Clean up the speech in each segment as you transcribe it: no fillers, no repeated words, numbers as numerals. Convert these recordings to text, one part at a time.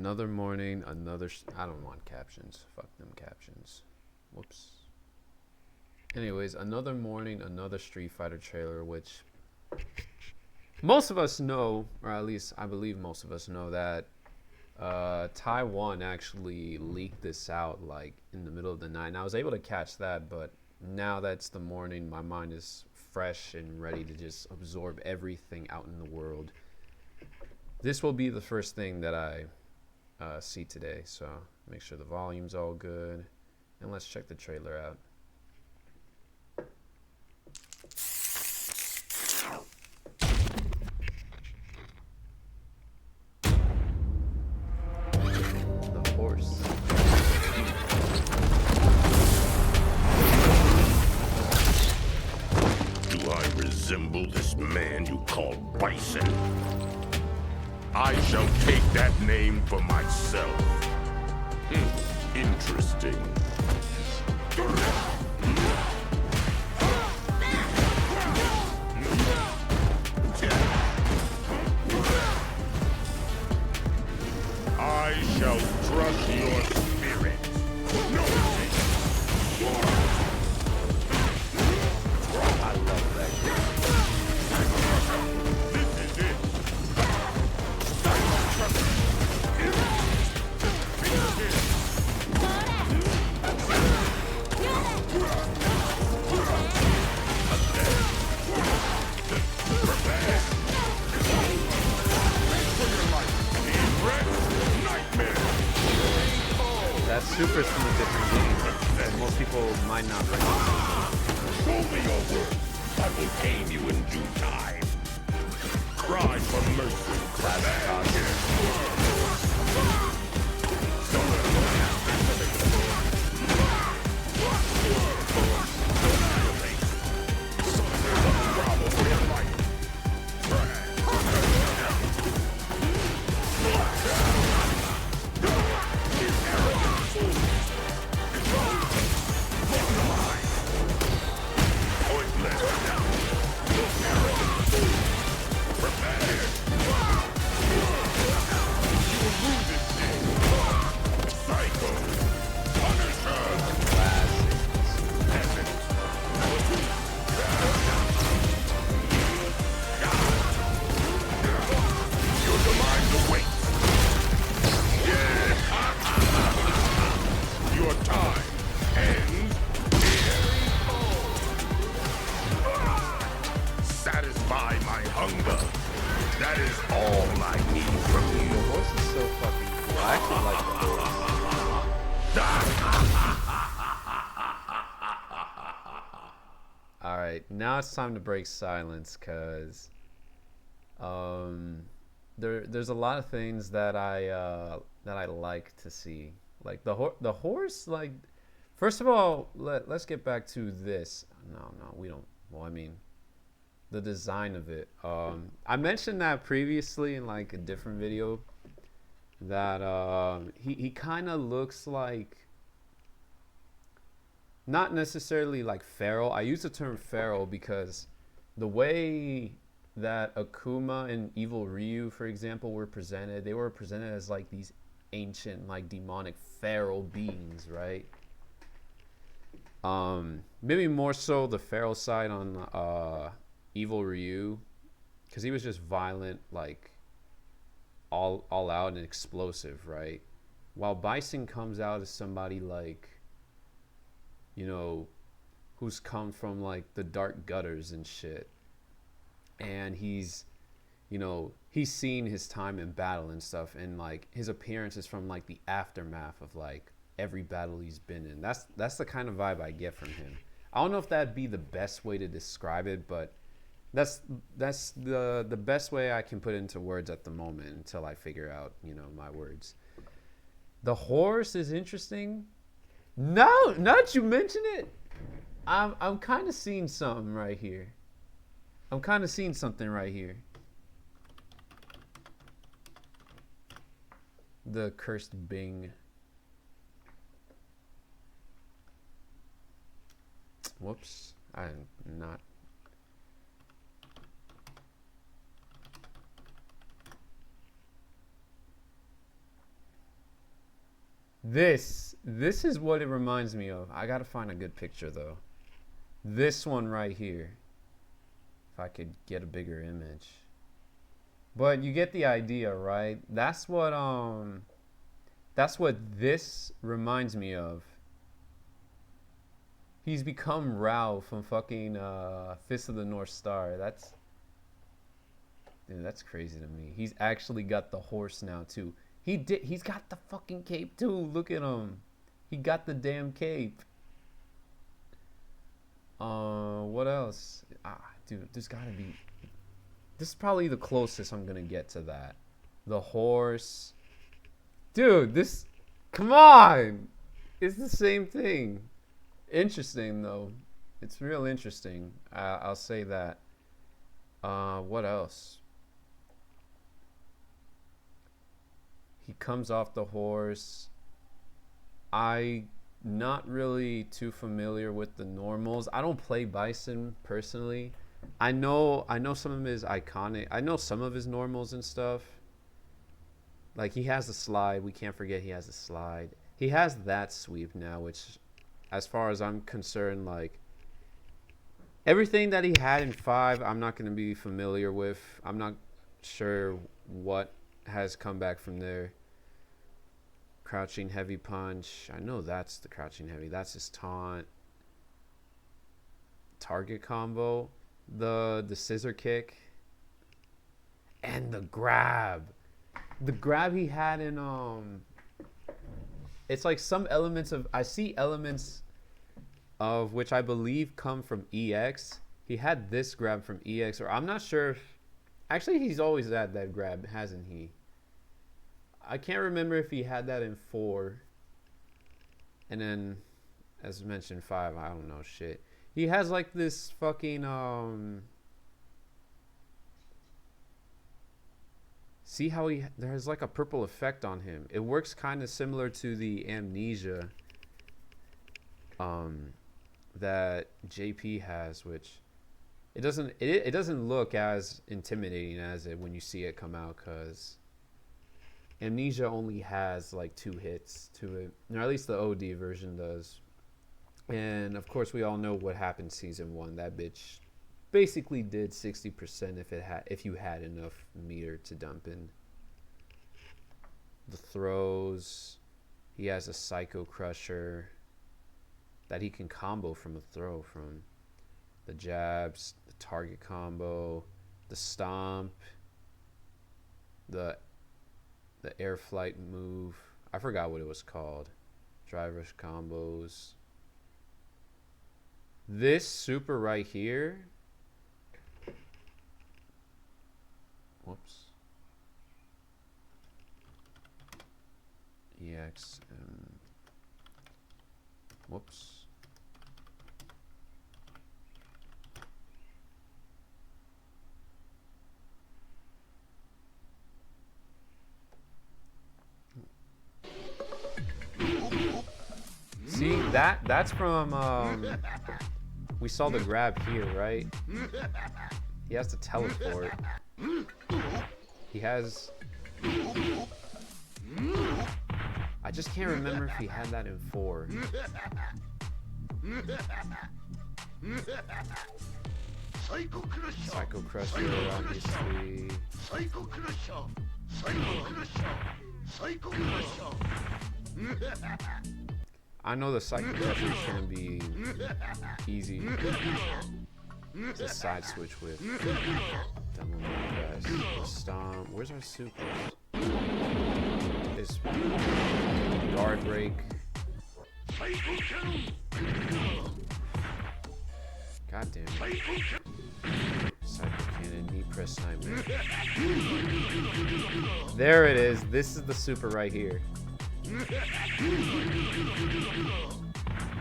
Another morning, I don't want captions. Fuck them captions. Whoops. Anyways, another morning, another Street Fighter trailer, which most of us know, or at least I believe most of us know that Taiwan actually leaked this out like in the middle of the night. And I was able to catch that, but now that's the morning, my mind is fresh and ready to just absorb everything out in the world. This will be the first thing that I see today, so make sure the volume's all good, and let's check the trailer out. The horse. Do I resemble this man you call Bison? I shall take that name for myself. Interesting. I shall crush your spirit. I love that game. This is it. That's super from a different game that most people might not recognize. Show me your worth. I will tame you in due time. Cry for mercy. Classic costume. Satisfy my hunger. That is all I need from The you. horse is so fucking cool. I actually like the horse. Alright, now it's time to break silence, because there's a lot of things that I like to see. Like the horse, like, first of all, let's get back to this. No, we don't. Well, I mean, the design of it. I mentioned that previously in like a different video, that he kind of looks like, not necessarily like feral. I use the term feral because the way that Akuma and Evil Ryu, for example, were presented, they were presented as like these ancient, like demonic feral beings, right? Maybe more so the feral side on Evil Ryu, because he was just violent, like all out and explosive, right? While Bison comes out as somebody like, you know, who's come from like the dark gutters and shit, and he's, you know, he's seen his time in battle and stuff, and like his appearance is from like the aftermath of like every battle he's been in. That's the kind of vibe I get from him. I don't know if that'd be the best way to describe it, but that's the best way I can put it into words at the moment until I figure out, you know, my words. The horse is interesting. No, not you mention it. I'm kind of seeing something right here. I'm kind of seeing something right here. The cursed Bing. Whoops. I'm not. This is what it reminds me of. I gotta find a good picture though. This one right here. If I could get a bigger image. But you get the idea, right? That's what this reminds me of. He's become Rao from fucking Fist of the North Star. That's crazy to me. He's actually got the horse now too. He's got the fucking cape too. Look at him. He got the damn cape. What else? Dude, there's gotta be. This is probably the closest I'm gonna get to that. The horse. Dude, this. Come on! It's the same thing. Interesting, though. It's real interesting. I'll say that. What else? He comes off the horse. I not really too familiar with the normals. I don't play Bison personally. I know some of his iconic. I know some of his normals and stuff. Like he has a slide. We can't forget he has a slide. He has that sweep now, which, as far as I'm concerned, like everything that he had in 5, I'm not going to be familiar with. I'm not sure what has come back from there. Crouching heavy punch. I know that's the crouching heavy. That's his taunt. Target combo. The scissor kick. And the grab. The grab he had in it's like some elements of, I see elements of which I believe come from EX. He had this grab from EX, or I'm not sure if, actually he's always had that grab, hasn't he? I can't remember if he had that in 4. And then, as mentioned, 5, I don't know shit. He has like this fucking see how there's like a purple effect on him. It works kind of similar to the amnesia that JP has, which it doesn't look as intimidating as it when you see it come out, because amnesia only has like 2 hits to it, or at least the OD version does. And of course we all know what happened season 1. That bitch basically did 60% if you had enough meter to dump in. The throws, he has a Psycho Crusher that he can combo from a throw from. The jabs, the target combo, the stomp, the air flight move. I forgot what it was called. Driver's combos. This super right here. Whoops. EX. Whoops. See, that's from we saw the grab here, right? He has to teleport. He has, I just can't remember if he had that in 4. Psycho Crusher, obviously. I know the Psycho Crusher is going to be easy to side switch with. The stomp. Where's our supers? This guard break. God damn it. Psycho Cannon, knee press nightmare. There it is. This is the super right here.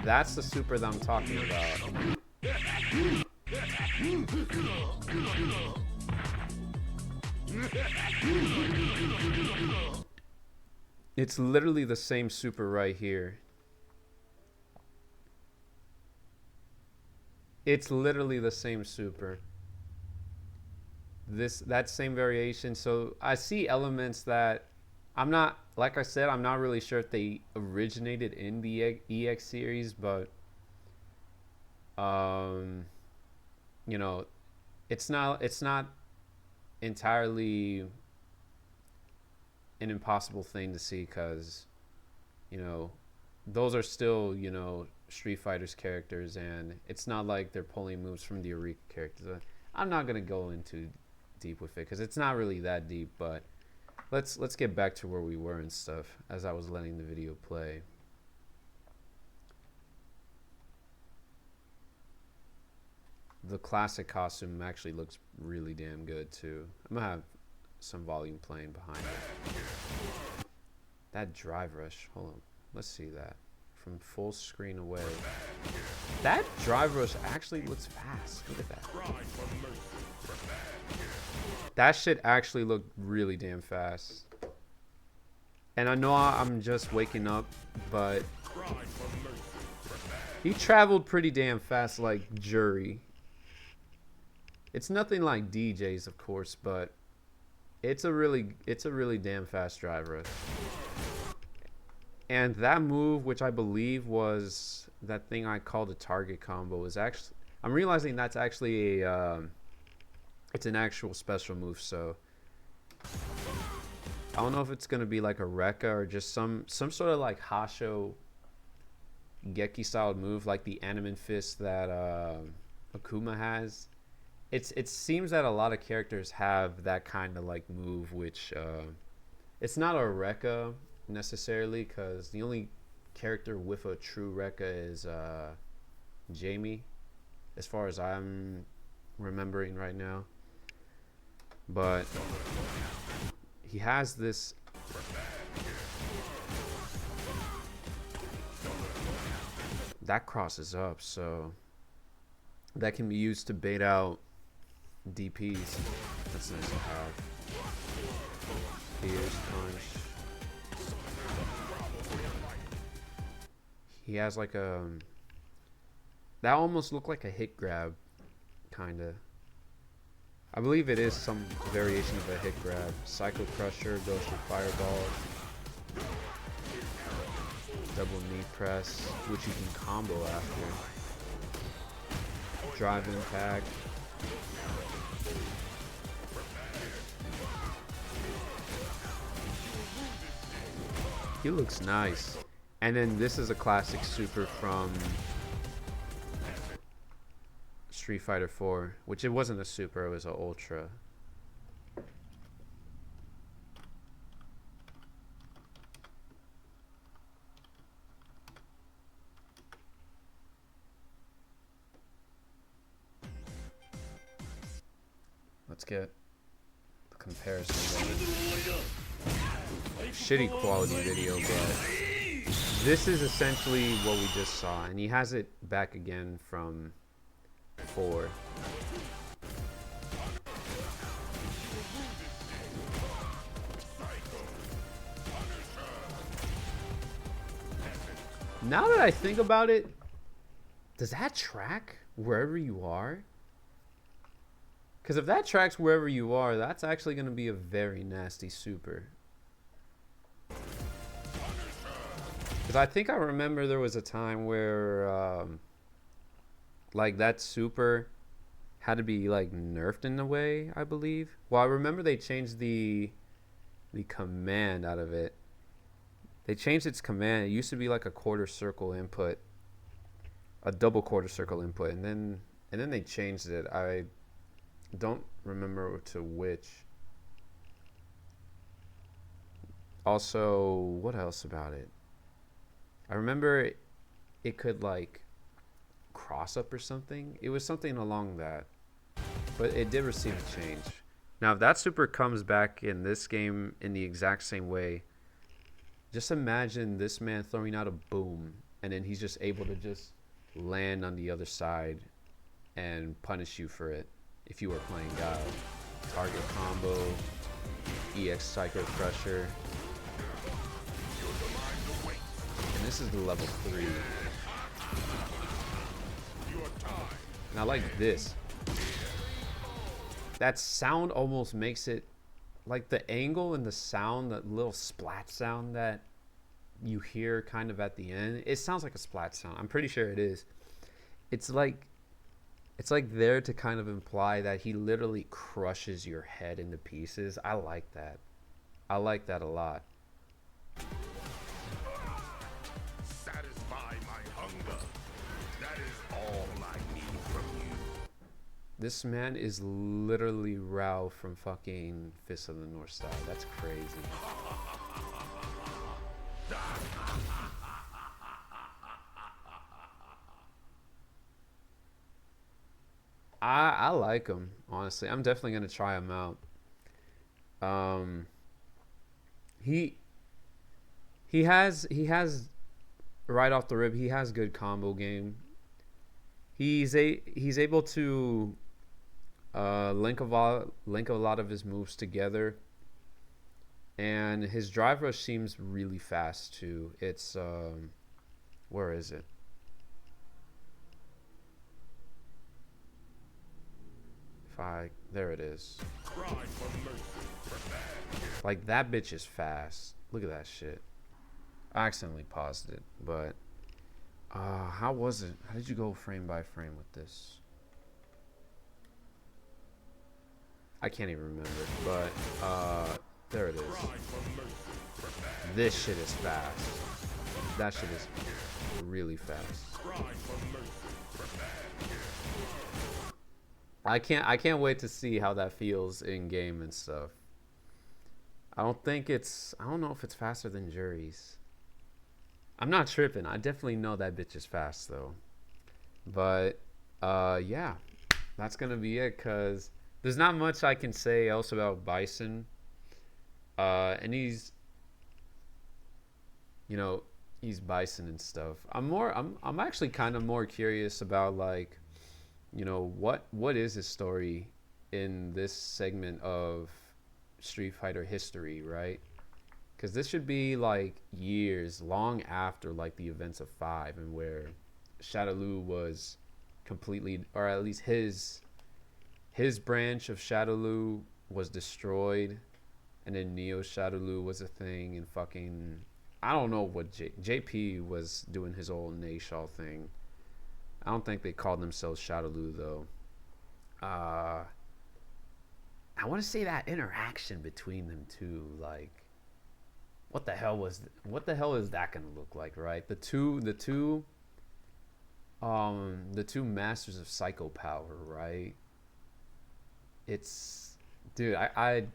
That's the super that I'm talking about. It's literally the same super right here. It's literally the same super. That same variation. So I see elements that I'm not like I said, I'm not really sure if they originated in the EX series, but um, you know, it's not entirely an impossible thing to see because you know those are still Street Fighter's characters, and it's not like they're pulling moves from the Eureka characters. I'm not gonna go into deep with it because it's not really that deep, but let's get back to where we were and stuff as I was letting the video play. The classic costume actually looks really damn good too. I'm gonna have some volume playing behind it. That drive rush, hold on, let's see that from full screen away. That drive rush actually looks fast. Look at that. That shit actually looked really damn fast. And I know I'm just waking up, but he traveled pretty damn fast like Jury. It's nothing like DJ's, of course, but it's a really damn fast drive rush. And that move, which I believe was that thing I called a target combo, is actually, I'm realizing that's actually a it's an actual special move. So I don't know if it's gonna be like a Rekka or just some sort of like Hasho Geki style move, like the Animan Fist that Akuma has. It seems that a lot of characters have that kind of like move, which it's not a Rekka necessarily, because the only character with a true Rekka is Jamie, as far as I'm remembering right now. But he has this that crosses up, so that can be used to bait out DPs. That's nice to have. Here's punch. He has like a that almost looked like a hit grab, kinda. I believe it is some variation of a hit grab. Psycho Crusher goes for Fireball. Double knee press, which you can combo after. Drive impact. He looks nice. And then this is a classic super from Street Fighter 4, which it wasn't a super, it was an ultra. Let's get the comparison going. Shitty quality video, but this is essentially what we just saw, and he has it back again from 4. Now that I think about it, does that track wherever you are? Because if that tracks wherever you are, that's actually going to be a very nasty super. Because I think I remember there was a time where like that super had to be like nerfed in a way, I believe. Well, I remember they changed the command out of it. They changed its command. It used to be like a quarter circle input, a double quarter circle input, and then they changed it. I don't remember to which. Also, what else about it? I remember it could like cross up or something. It was something along that, but it did receive a change. Now, if that super comes back in this game in the exact same way, just imagine this man throwing out a boom, and then he's just able to just land on the other side and punish you for it if you were playing Guile. Target combo, EX Psycho Crusher. And this is the level 3. And I like this. That sound almost makes it like the angle and the sound, that little splat sound that you hear kind of at the end. It sounds like a splat sound. I'm pretty sure it is. It's like there to kind of imply that he literally crushes your head into pieces. I like that. I like that a lot. Satisfy my hunger. That is all I need from you. This man is literally Rao from fucking Fist of the North Star. That's crazy. I like him, honestly. I'm definitely gonna try him out. Um, he he has right off the rip. He has good combo game. He's able to link a lot of his moves together, and his drive rush seems really fast too. It's where is it? There it is. Like that bitch is fast. Look at that shit. I accidentally paused it, but how was it? How did you go frame by frame with this? I can't even remember, but there it is. This shit is fast. That shit is really fast. I can't wait to see how that feels in game and stuff. I don't know if it's faster than Jury's. I'm not tripping. I definitely know that bitch is fast though. But yeah, that's gonna be it, cause there's not much I can say else about Bison. And he's, he's Bison and stuff. I'm actually kind of more curious about, like, what is his story in this segment of Street Fighter history, right? Because this should be like years long after like the events of 5, and where Shadaloo was completely, or at least his branch of Shadaloo was destroyed, and then Neo Shadaloo was a thing, and fucking, I don't know what JP was doing his old Nayshaw thing. I don't think they called themselves Shadaloo though. I want to say that interaction between them two, like, what the hell is that gonna look like, right? The two masters of psycho power, right? It's, dude, I'm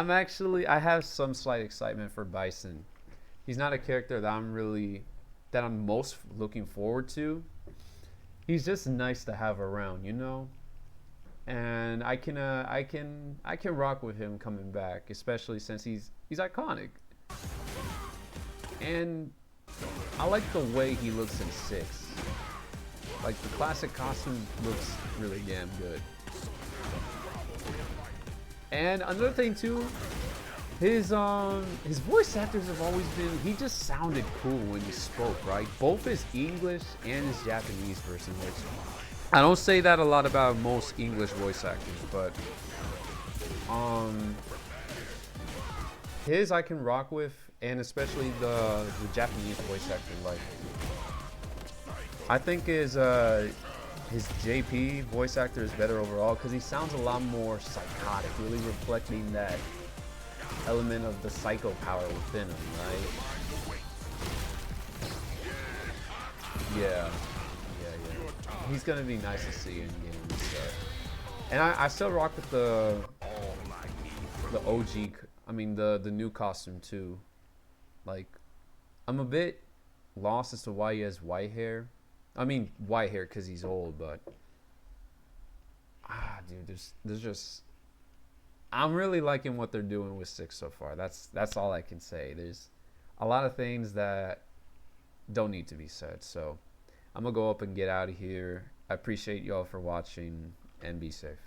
actually, I have some slight excitement for Bison. He's not a character that I'm most looking forward to. He's just nice to have around, and I can rock with him coming back, especially since he's iconic. And I like the way he looks in 6. Like, the classic costume looks really damn good. And another thing too, his voice actors have always been, he just sounded cool when he spoke, right? Both his English and his Japanese version, which I don't say that a lot about most English voice actors, but his I can rock with, and especially the Japanese voice actor. Like, I think his JP voice actor is better overall, because he sounds a lot more psychotic, really reflecting that element of the psycho power within him, right? Yeah. He's gonna be nice to see in game and stuff. And I still rock with the OG, the new costume too. Like, I'm a bit lost as to why he has white hair. White hair because he's old, but dude, there's just, I'm really liking what they're doing with 6 so far. That's all I can say. There's a lot of things that don't need to be said. So I'm gonna go up and get out of here. I appreciate y'all for watching, and be safe.